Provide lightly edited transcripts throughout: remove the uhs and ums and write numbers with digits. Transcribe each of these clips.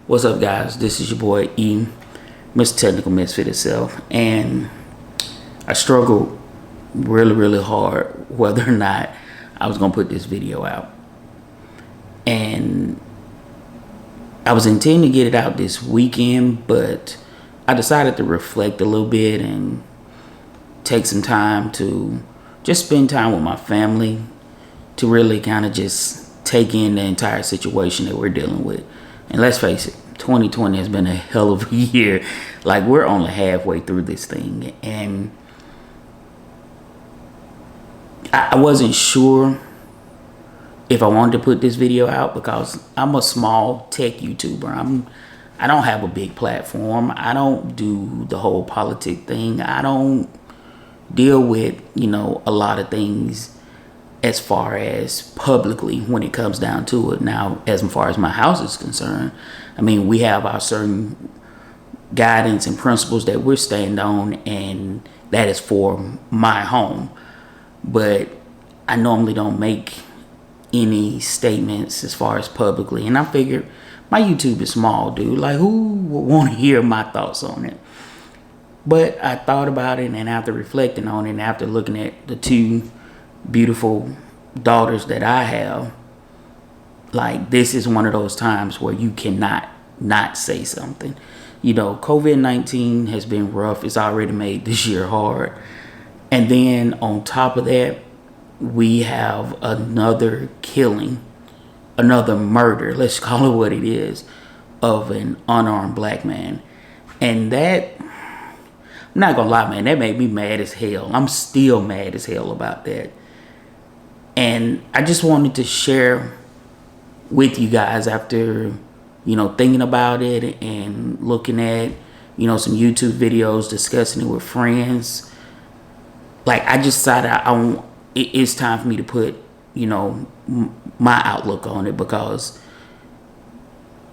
What's up, guys? This is your boy E, Mr. Technical Misfit itself, and I struggled really hard whether or not I was gonna put this video out. And I was intending to get it out this weekend, but I decided to reflect a little bit and take some time to just spend time with my family to really kind of just take in the entire situation that we're dealing with. And let's face it, 2020 has been a hell of a year. Like, we're only halfway through this thing, and I wasn't sure if I wanted to put this video out because I'm a small tech YouTuber. I don't have a big platform. I don't do the whole politic thing. I don't deal with, a lot of things as far as publicly when it comes down to it. Now, as far as my house is concerned, I mean, we have our certain guidance and principles that we're staying on, and that is for my home. But I normally don't make any statements as far as publicly. And I figured my YouTube is small, dude. Like, who would want to hear my thoughts on it? But I thought about it, and after reflecting on it, and after looking at the two beautiful daughters that I have, like, this is one of those times where you cannot not say something. COVID-19 has been rough. It's already made this year hard. And then on top of that, we have another killing, another murder, let's call it what it is, of an unarmed black man. And that, I'm not gonna lie, man, that made me mad as hell. I'm still mad as hell about that. And I just wanted to share with you guys after, thinking about it and looking at, some YouTube videos, discussing it with friends. Like, I just decided it's time for me to put, my outlook on it, because,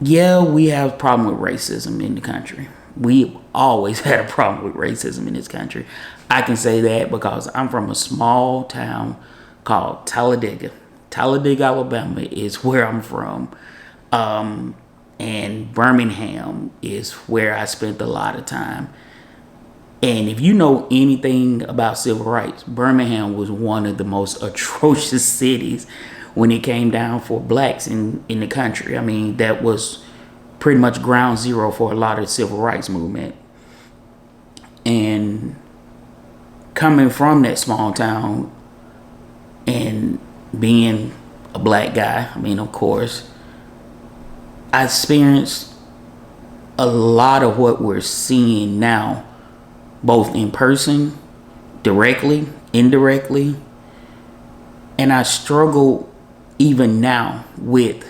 yeah, we have a problem with racism in the country. We always had a problem with racism in this country. I can say that because I'm from a small town called Talladega. Talladega, Alabama is where I'm from. And Birmingham is where I spent a lot of time. And if you know anything about civil rights, Birmingham was one of the most atrocious cities when it came down for blacks in the country. I mean, that was pretty much ground zero for a lot of the civil rights movement. And coming from that small town and being a black guy, I mean, of course, I experienced a lot of what we're seeing now, both in person, directly, indirectly. And I struggle even now with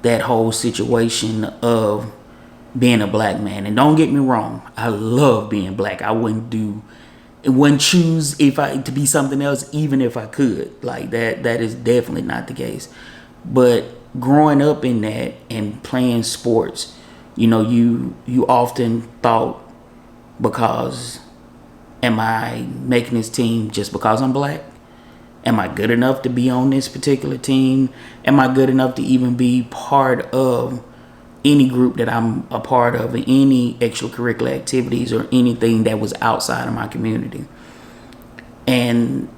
that whole situation of being a black man. And don't get me wrong, I love being black. I wouldn't choose to be something else even if I could. Like, that is definitely not the case. But growing up in that and playing sports, you often thought, because am I making this team just because I'm black? Am I good enough to be on this particular team? Am I good enough to even be part of any group that I'm a part of, any extracurricular activities or anything that was outside of my community? And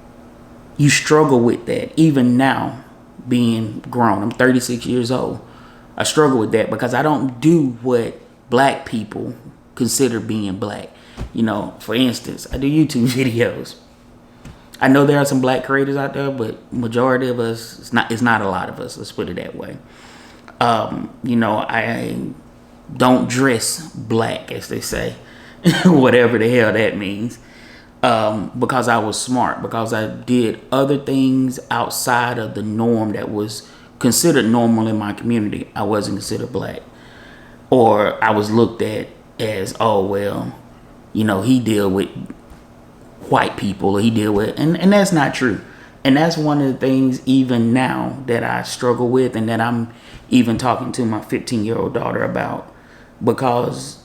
you struggle with that even now, being grown. I'm 36 years old. I struggle with that because I don't do what black people consider being black. For instance, I do YouTube videos. I know there are some black creators out there, but majority of us, it's not a lot of us, let's put it that way. I don't dress black, as they say, whatever the hell that means, because I was smart, because I did other things outside of the norm that was considered normal in my community. I wasn't considered black, or I was looked at as, oh, well, he deal with white people, or he deal with, and that's not true. And that's one of the things even now that I struggle with, and that I'm even talking to my 15-year-old daughter about, because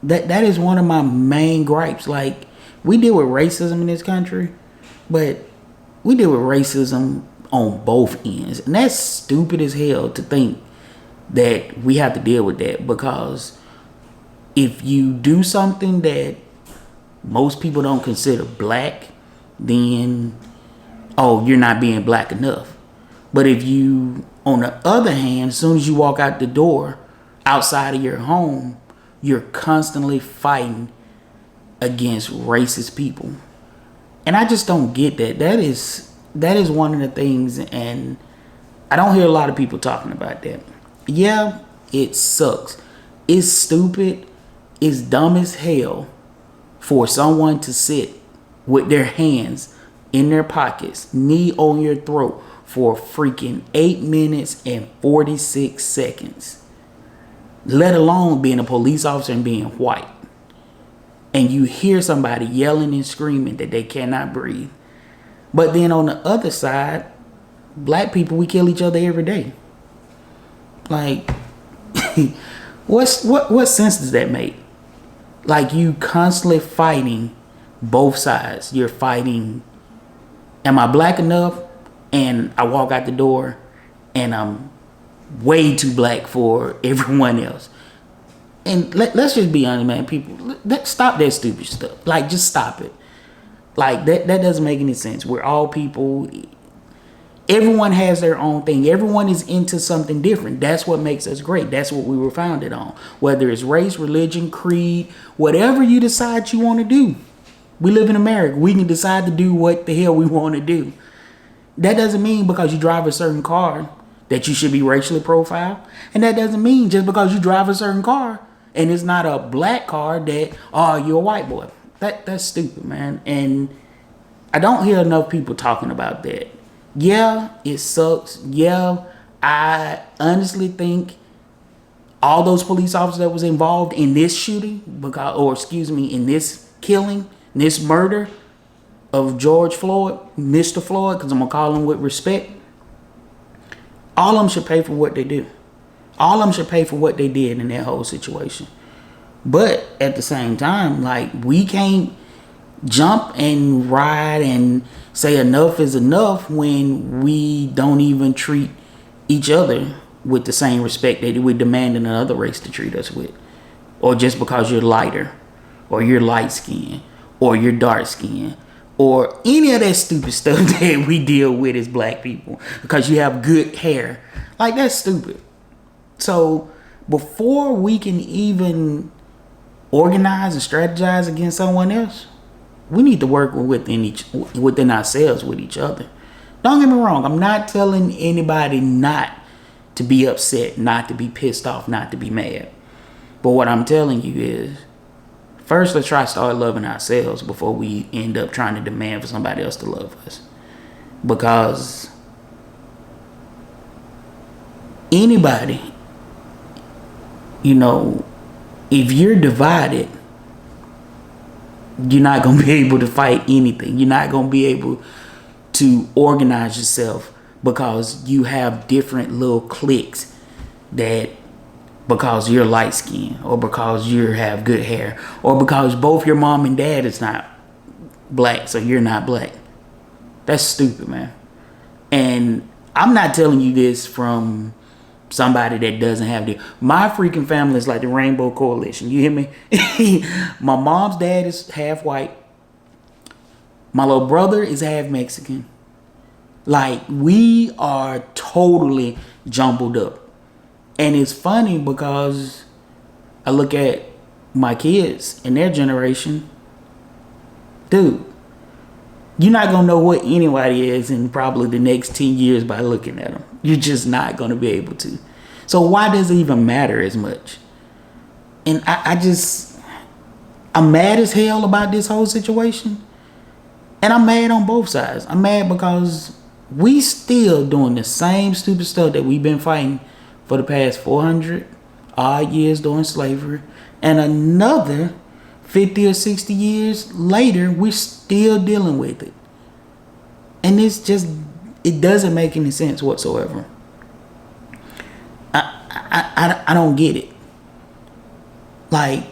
that is one of my main gripes. Like, we deal with racism in this country, but we deal with racism on both ends. And that's stupid as hell to think that we have to deal with that, because if you do something that most people don't consider black, then, oh, you're not being black enough. But if you, on the other hand, as soon as you walk out the door outside of your home, you're constantly fighting against racist people. And I just don't get that. That is one of the things, and I don't hear a lot of people talking about that. Yeah, it sucks. It's stupid. It's dumb as hell for someone to sit with their hands in their pockets, knee on your throat for freaking 8 minutes and 46 seconds. Let alone being a police officer and being white. And you hear somebody yelling and screaming that they cannot breathe. But then on the other side, black people, we kill each other every day. Like, what sense does that make? Like, you constantly fighting both sides. You're fighting, am I black enough? And I walk out the door and I'm way too black for everyone else. And let's just be honest, man. People, stop that stupid stuff. Like, just stop it. Like, that doesn't make any sense. We're all people. Everyone has their own thing. Everyone is into something different. That's what makes us great. That's what we were founded on. Whether it's race, religion, creed, whatever you decide you want to do. We live in America. We can decide to do what the hell we want to do. That doesn't mean because you drive a certain car that you should be racially profiled. And that doesn't mean just because you drive a certain car and it's not a black car that, oh, you're a white boy. That's stupid, man. And I don't hear enough people talking about that. Yeah, it sucks. Yeah, I honestly think all those police officers that was involved in this shooting, in this killing, this murder of George Floyd, Mr. Floyd, because I'm going to call him with respect, all of them should pay for what they do. All of them should pay for what they did in that whole situation. But at the same time, like, we can't jump and ride and say enough is enough when we don't even treat each other with the same respect that we're demanding another race to treat us with. Or just because you're lighter, or you're light skinned, or you're dark skinned, or any of that stupid stuff that we deal with as black people because you have good hair. Like, that's stupid. So before we can even organize and strategize against someone else, we need to work within ourselves with each other. Don't get me wrong. I'm not telling anybody not to be upset, not to be pissed off, not to be mad. But what I'm telling you is, first, let's try to start loving ourselves before we end up trying to demand for somebody else to love us. Because anybody, if you're divided, you're not going to be able to fight anything. You're not going to be able to organize yourself because you have different little cliques that, because you're light skinned, or because you have good hair, or because both your mom and dad is not black, so you're not black. That's stupid, man. And I'm not telling you this from somebody that doesn't have my freaking family is like the Rainbow Coalition. You hear me? My mom's dad is half white. My little brother is half Mexican. Like, we are totally jumbled up. And it's funny because I look at my kids and their generation. Dude, you're not going to know what anybody is in probably the next 10 years by looking at them. You're just not going to be able to. So why does it even matter as much? And I'm mad as hell about this whole situation. And I'm mad on both sides. I'm mad because we still doing the same stupid stuff that we've been fighting for the past 400 odd years during slavery. And another 50 or 60 years later, we're still dealing with it. And it doesn't make any sense whatsoever. I don't get it. Like,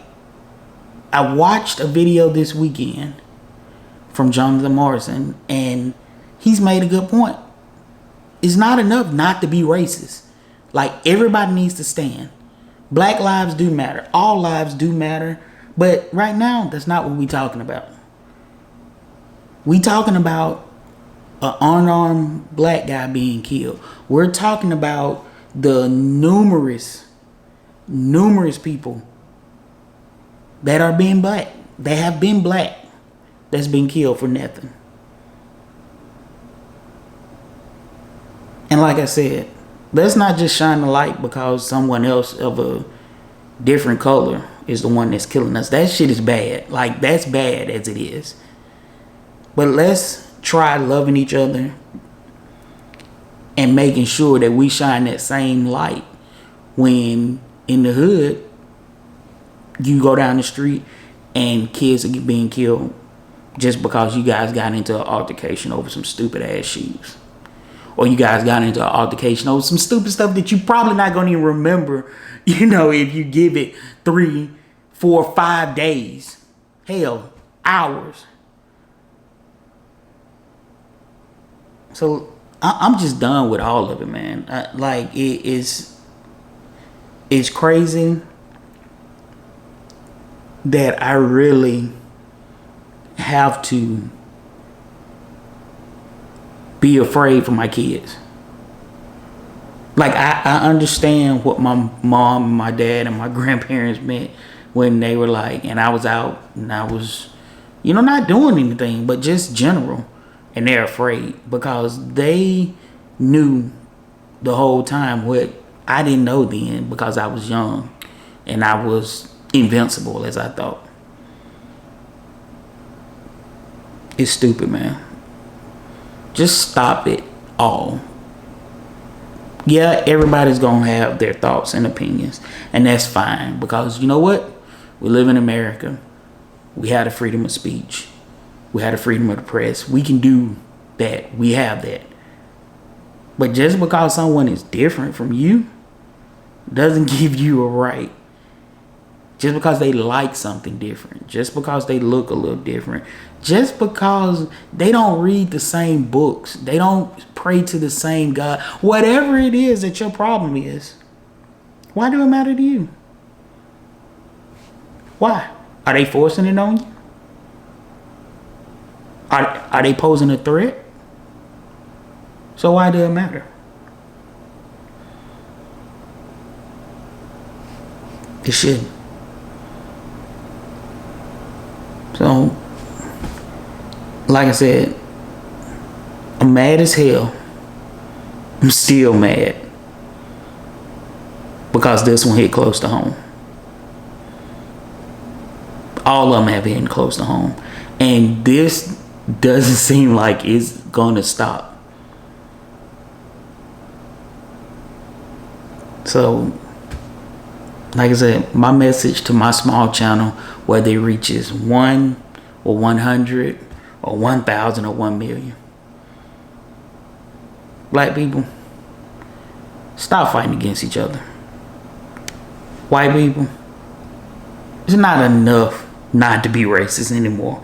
I watched a video this weekend from Jonathan Morrison, and he's made a good point. It's not enough not to be racist. Like, everybody needs to stand. Black lives do matter. All lives do matter. But right now, that's not what we talking about. We talking about an unarmed black guy being killed. We're talking about the numerous people that are being black. They have been black. That's been killed for nothing. And like I said, let's not just shine the light because someone else of a different color is the one that's killing us. That shit is bad. Like, that's bad as it is. But let's try loving each other and making sure that we shine that same light when in the hood you go down the street and kids are being killed just because you guys got into an altercation over some stupid ass shoes. Or you guys got into an altercation over some stupid stuff that you probably not going to even remember, if you give it 3, 4, 5 days. Hell, hours. So I'm just done with all of it, man. It's crazy that I really have to be afraid for my kids. Like, I understand what my mom and my dad and my grandparents meant when they were like, and I was out and I was, not doing anything, but just general. And they're afraid because they knew the whole time what I didn't know then because I was young and I was invincible as I thought. It's stupid, man. Just stop it all. Yeah, everybody's going to have their thoughts and opinions. And that's fine. Because you know what? We live in America. We have the freedom of speech. We have the freedom of the press. We can do that. We have that. But just because someone is different from you doesn't give you a right. Just because they like something different. Just because they look a little different. Just because they don't read the same books. They don't pray to the same God. Whatever it is that your problem is, why do it matter to you? Why? Are they forcing it on you? Are they posing a threat? So why do it matter? It shouldn't. So, like I said, I'm mad as hell. I'm still mad because this one hit close to home. All of them have hit close to home. And this doesn't seem like it's gonna stop. So, like I said, my message to my small channel, whether it reaches 1 or 100 or 1,000 or 1 million. Black people, stop fighting against each other. White people, it's not enough not to be racist anymore.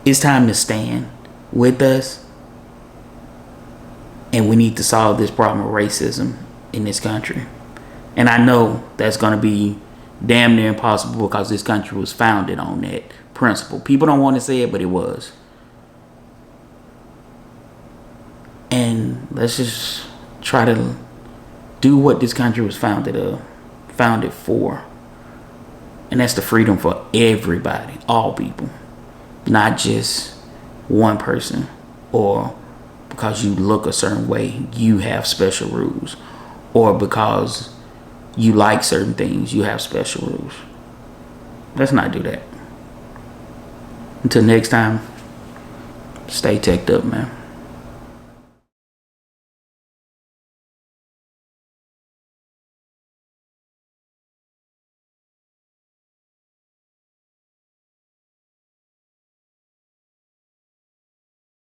It's time to stand with us. And we need to solve this problem of racism in this country. And I know that's going to be damn near impossible because this country was founded on that principle. People don't want to say it, but it was. And let's just try to do what this country was founded for. And that's the freedom for everybody, all people. Not just one person, or because you look a certain way, you have special rules. Or because you like certain things, you have special rules. Let's not do that. Until next time, stay teched up, man.